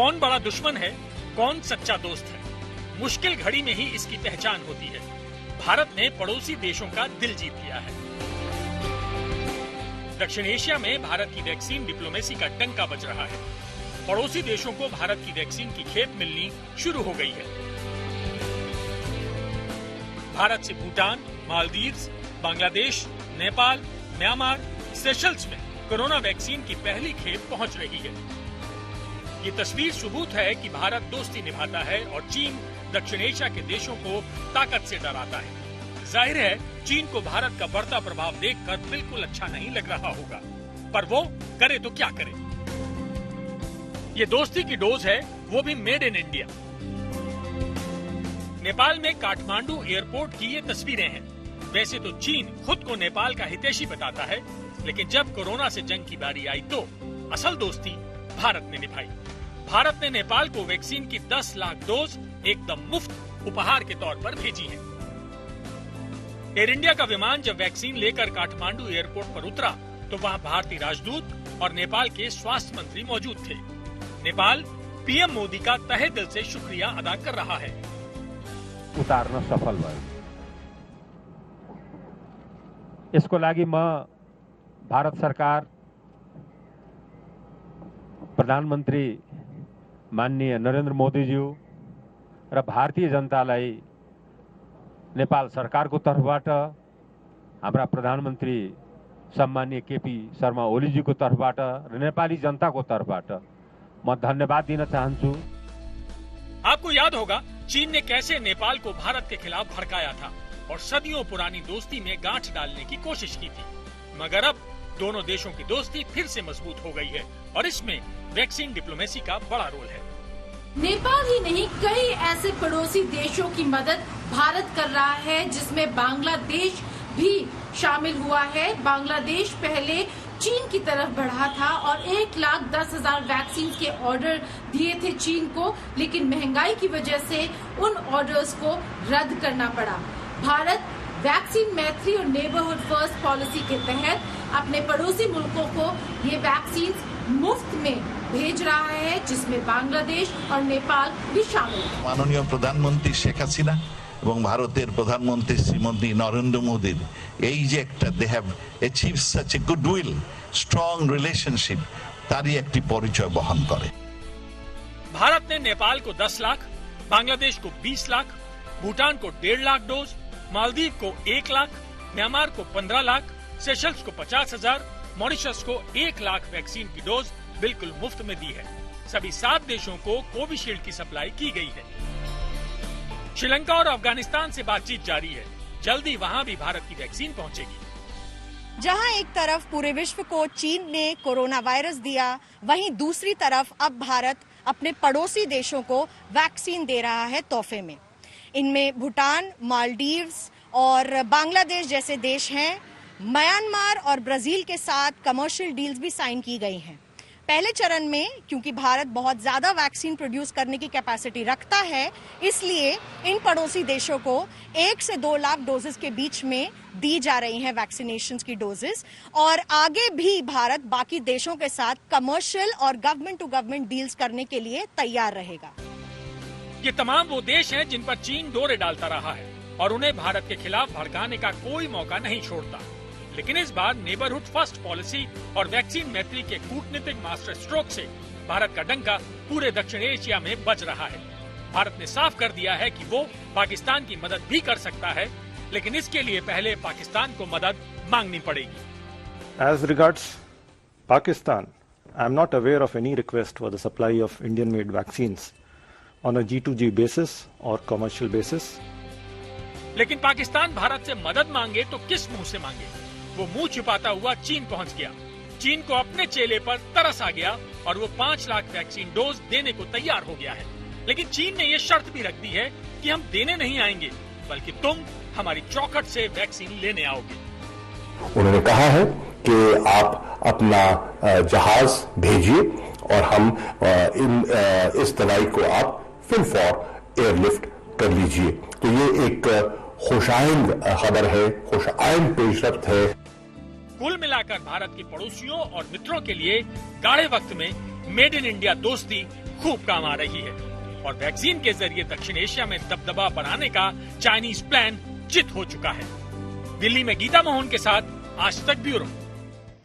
कौन बड़ा दुश्मन है, कौन सच्चा दोस्त है, मुश्किल घड़ी में ही इसकी पहचान होती है। भारत ने पड़ोसी देशों का दिल जीत लिया है। दक्षिण एशिया में भारत की वैक्सीन डिप्लोमेसी का डंका बज रहा है। पड़ोसी देशों को भारत की वैक्सीन की खेप मिलनी शुरू हो गई है। भारत से भूटान, मालदीव्स, बांग्लादेश, नेपाल, म्यांमार, सेशल्स में कोरोना वैक्सीन की पहली खेप पहुंच रही है। ये तस्वीर सबूत है कि भारत दोस्ती निभाता है और चीन दक्षिण एशिया के देशों को ताकत से डराता है। जाहिर है चीन को भारत का बढ़ता प्रभाव देखकर बिल्कुल अच्छा नहीं लग रहा होगा, पर वो करे तो क्या करे। ये दोस्ती की डोज है, वो भी मेड इन इंडिया। नेपाल में काठमांडू एयरपोर्ट की ये तस्वीरें हैं। वैसे तो चीन खुद को नेपाल का हितैषी बताता है, लेकिन जब कोरोना से जंग की बारी आई तो असल दोस्ती भारत ने निभाई। भारत ने नेपाल को वैक्सीन की 10 लाख डोज एकदम मुफ्त उपहार के तौर पर भेजी है। एयर इंडिया का विमान जब वैक्सीन लेकर काठमांडू एयरपोर्ट पर उतरा तो वहां भारतीय राजदूत और नेपाल के स्वास्थ्य मंत्री मौजूद थे। नेपाल पीएम मोदी का तहे दिल से शुक्रिया अदा कर रहा है। उतार्न सफल भयो। यसको लागि म भारत सरकार, प्रधानमन्त्री माननीय नरेन्द्र मोदीज्यू र भारतीय जनतालाई नेपाल सरकारको तर्फबाट, हाम्रा प्रधानमन्त्री सम्माननीय केपी शर्मा ओलीजीको तर्फबाट र नेपाली जनताको तर्फबाट म धन्यवाद दिन चाहन्छु। आपको याद होगा चीन ने कैसे नेपाल को भारत के खिलाफ भड़काया था और सदियों पुरानी दोस्ती में गांठ डालने की कोशिश की थी, मगर अब दोनों देशों की दोस्ती फिर से मजबूत हो गई है और इसमें वैक्सीन डिप्लोमेसी का बड़ा रोल है। नेपाल ही नहीं, कई ऐसे पड़ोसी देशों की मदद भारत कर रहा है, जिसमें बांग्लादेश भी शामिल हुआ है। बांग्लादेश पहले चीन की तरफ बढ़ा था और 1,10,000 वैक्सीन के ऑर्डर दिए थे चीन को, लेकिन महंगाई की वजह से उन ऑर्डर्स को रद्द करना पड़ा। भारत वैक्सीन मैत्री और नेबरहुड फर्स्ट पॉलिसी के तहत अपने पड़ोसी मुल्कों को ये वैक्सीन मुफ्त में भेज रहा है, जिसमें बांग्लादेश और नेपाल भी शामिल है। माननीय प्रधानमंत्री शेख हासिना এবং ভারতের প্রধানমন্ত্রী শ্রীমতী নরেন্দ্র মোদীর এই যে একটা they have achieved such a goodwill strong relationship, তারই একটি পরিচয় বহন করে। भारत ने नेपाल को 10 लाख, बांग्लादेश को 20 लाख, भूटान को 1.5 लाख डोज, मालदीव को 1 लाख, म्यांमार को 15 लाख, सेशल्स को 50,000, मॉरिशस को 1 लाख वैक्सीन की डोज बिल्कुल मुफ्त में दी है। सभी 7 देशों को कोविशील्ड की सप्लाई की गई है। श्रीलंका और अफगानिस्तान से बातचीत जारी है, जल्दी वहां भी भारत की वैक्सीन पहुंचेगी। जहां एक तरफ पूरे विश्व को चीन ने कोरोना वायरस दिया, वहीं दूसरी तरफ अब भारत अपने पड़ोसी देशों को वैक्सीन दे रहा है तोहफे में। इनमें भूटान, मालदीव्स और बांग्लादेश जैसे देश हैं। म्यांमार और ब्राजील के साथ कमर्शियल डील्स भी साइन की गई हैं। पहले चरण में क्योंकि भारत बहुत ज्यादा वैक्सीन प्रोड्यूस करने की कैपेसिटी रखता है, इसलिए इन पड़ोसी देशों को 1 से 2 लाख डोजेस के बीच में दी जा रही हैं वैक्सीनेशन की डोजेस, और आगे भी भारत बाकी देशों के साथ कमर्शियल और गवर्नमेंट टू गवर्नमेंट डील्स करने के लिए तैयार रहेगा। ये तमाम वो देश हैं जिन पर चीन डोरे डालता रहा है और उन्हें भारत के खिलाफ भड़काने का कोई मौका नहीं छोड़ता। लेकिन इस बार नेबरहुड फर्स्ट पॉलिसी और वैक्सीन मैत्री के कूटनीतिक मास्टर स्ट्रोक से भारत का डंका पूरे दक्षिण एशिया में बज रहा है। भारत ने साफ कर दिया है कि वो पाकिस्तान की मदद भी कर सकता है, लेकिन इसके लिए पहले पाकिस्तान को मदद मांगनी पड़ेगी। As regards Pakistan, I am not aware of any request for the supply of Indian-made vaccines on a G2G basis or commercial basis. लेकिन पाकिस्तान भारत से मदद मांगे तो किस मुंह से मांगे? वो मुंह छिपाता हुआ चीन पहुंच गया। चीन को अपने चेले पर तरस आ गया और वो 5 लाख वैक्सीन डोज देने को तैयार हो गया है। लेकिन चीन ने ये शर्त भी रख दी है कि हम देने नहीं आएंगे, बल्कि तुम हमारी चौखट से वैक्सीन लेने आओगे। उन्होंने कहा है कि आप अपना जहाज भेजिए और हम इस दवाई को आप फिल फॉर एयरलिफ्ट कर लीजिए। तो ये एक खुशाइंद खबर है, खुशाइंद पेशरफ्त है। कुल मिलाकर भारत के पड़ोसियों और मित्रों के लिए गाढ़े वक्त में मेड इन इंडिया दोस्ती खूब काम आ रही है और वैक्सीन के जरिए दक्षिण एशिया में दबदबा बनाने का चाइनीज प्लान चित हो चुका है। दिल्ली में गीता मोहन के साथ आज तक ब्यूरो।